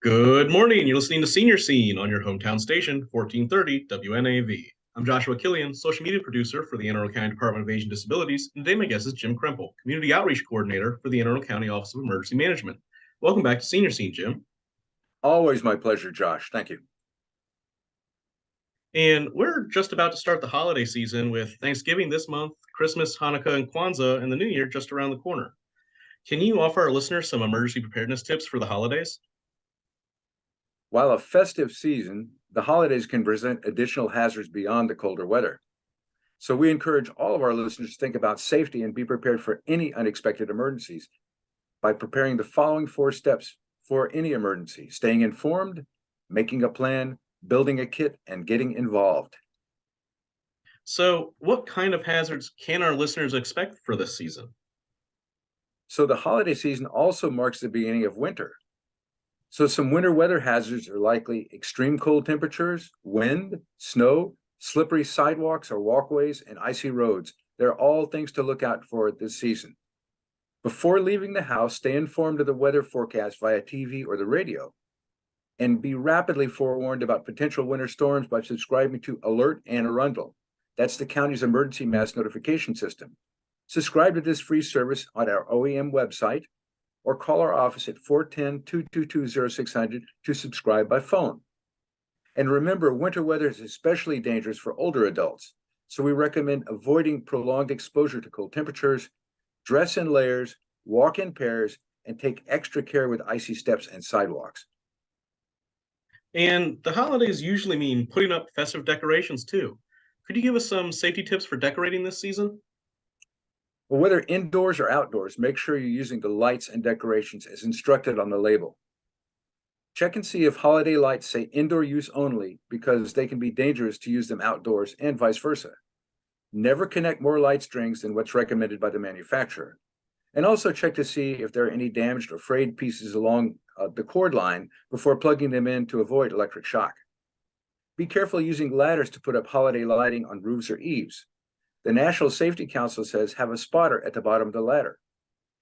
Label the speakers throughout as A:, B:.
A: Good morning. You're listening to Senior Scene on your hometown station, 1430 WNAV. I'm Joshua Killian, social media producer for the Anne Arundel County Department of Age and Disabilities, and today my guest is Jim Krempel, Community Outreach Coordinator for the Anne Arundel County Office of Emergency Management. Welcome back to Senior Scene, Jim.
B: Always my pleasure, Josh. Thank you.
A: And we're just about to start the holiday season with Thanksgiving this month, Christmas, Hanukkah, and Kwanzaa, and the New Year just around the corner. Can you offer our listeners some emergency preparedness tips for the holidays?
B: While a festive season, the holidays can present additional hazards beyond the colder weather. So we encourage all of our listeners to think about safety and be prepared for any unexpected emergencies by preparing the following 4 steps for any emergency: staying informed, making a plan, building a kit, and getting involved.
A: So, what kind of hazards can our listeners expect for this season?
B: So the holiday season also marks the beginning of winter. So some winter weather hazards are likely extreme cold temperatures, wind, snow, slippery sidewalks or walkways, and icy roads. They're all things to look out for this season. Before leaving the house, stay informed of the weather forecast via TV or the radio, and be rapidly forewarned about potential winter storms by subscribing to Alert Anne Arundel. That's the county's emergency mass notification system. Subscribe to this free service on our OEM website or call our office at 410-222-0600 to subscribe by phone. And remember, winter weather is especially dangerous for older adults, so we recommend avoiding prolonged exposure to cold temperatures, dress in layers, walk in pairs, and take extra care with icy steps and sidewalks.
A: And the holidays usually mean putting up festive decorations too. Could you give us some safety tips for decorating this season?
B: Well, whether indoors or outdoors, make sure you're using the lights and decorations as instructed on the label. Check and see if holiday lights say indoor use only, because they can be dangerous to use them outdoors and vice versa. Never connect more light strings than what's recommended by the manufacturer. And also check to see if there are any damaged or frayed pieces along the cord line before plugging them in to avoid electric shock. Be careful using ladders to put up holiday lighting on roofs or eaves. The National Safety Council says have a spotter at the bottom of the ladder.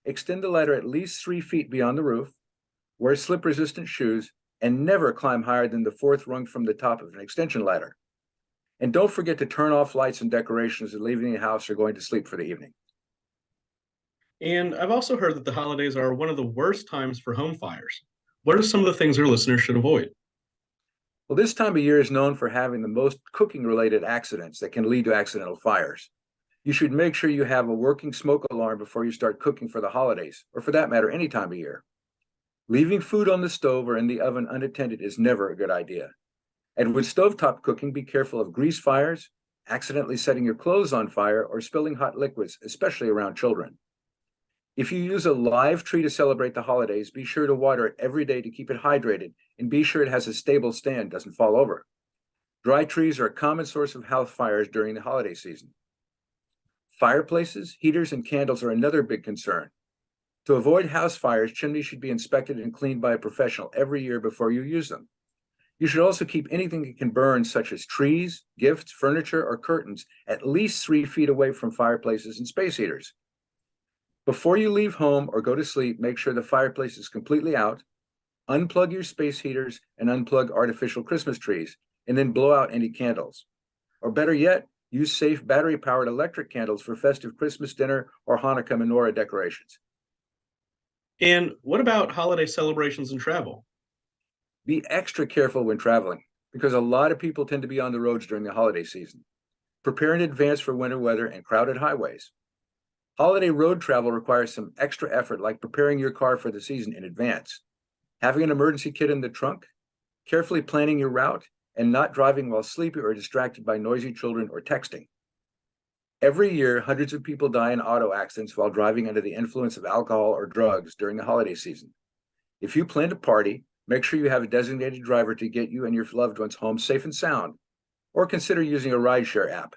B: Extend the ladder at least 3 feet beyond the roof, wear slip-resistant shoes, and never climb higher than the 4th rung from the top of an extension ladder. And don't forget to turn off lights and decorations as leaving the house or going to sleep for the evening.
A: And I've also heard that the holidays are one of the worst times for home fires. What are some of the things our listeners should avoid?
B: Well, this time of year is known for having the most cooking-related accidents that can lead to accidental fires. You should make sure you have a working smoke alarm before you start cooking for the holidays, or for that matter, any time of year. Leaving food on the stove or in the oven unattended is never a good idea. And with stovetop cooking, be careful of grease fires, accidentally setting your clothes on fire, or spilling hot liquids, especially around children. If you use a live tree to celebrate the holidays, be sure to water it every day to keep it hydrated, and be sure it has a stable stand, doesn't fall over. Dry trees are a common source of house fires during the holiday season. Fireplaces, heaters, and candles are another big concern. To avoid house fires, chimneys should be inspected and cleaned by a professional every year before you use them. You should also keep anything that can burn, such as trees, gifts, furniture, or curtains, at least 3 feet away from fireplaces and space heaters. Before you leave home or go to sleep, make sure the fireplace is completely out, unplug your space heaters, and unplug artificial Christmas trees, and then blow out any candles. Or better yet, use safe battery-powered electric candles for festive Christmas dinner or Hanukkah menorah decorations.
A: And what about holiday celebrations and travel?
B: Be extra careful when traveling, because a lot of people tend to be on the roads during the holiday season. Prepare in advance for winter weather and crowded highways. Holiday road travel requires some extra effort, like preparing your car for the season in advance, having an emergency kit in the trunk, carefully planning your route, and not driving while sleepy or distracted by noisy children or texting. Every year, hundreds of people die in auto accidents while driving under the influence of alcohol or drugs during the holiday season. If you plan to party, make sure you have a designated driver to get you and your loved ones home safe and sound, or consider using a rideshare app.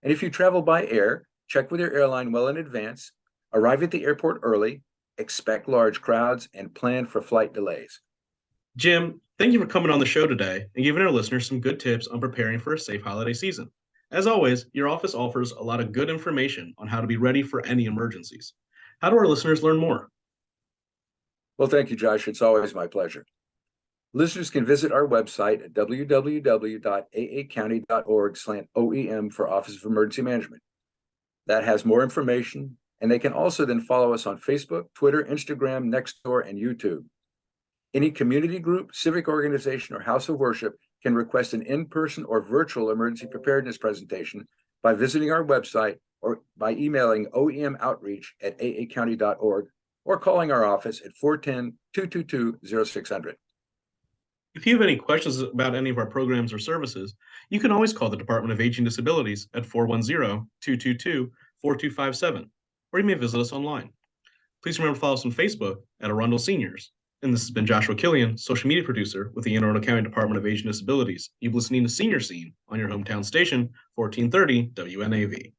B: And if you travel by air, check with your airline well in advance, arrive at the airport early, expect large crowds, and plan for flight delays.
A: Jim, thank you for coming on the show today and giving our listeners some good tips on preparing for a safe holiday season. As always, your office offers a lot of good information on how to be ready for any emergencies. How do our listeners learn more?
B: Well, thank you, Josh. It's always my pleasure. Listeners can visit our website at www.aacounty.org/OEM for Office of Emergency Management. That has more information, and they can also then follow us on Facebook, Twitter, Instagram, Nextdoor, and YouTube. Any community group, civic organization, or house of worship can request an in-person or virtual emergency preparedness presentation by visiting our website or by emailing oemoutreach@aacounty.org or calling our office at 410-222-0600.
A: If you have any questions about any of our programs or services, you can always call the Department of Aging Disabilities at 410-222-4257, or you may visit us online. Please remember to follow us on Facebook at Arundel Seniors. And this has been Joshua Killian, social media producer with the Anne Arundel County Department of Aging Disabilities. You've been listening to Senior Scene on your hometown station, 1430 WNAV.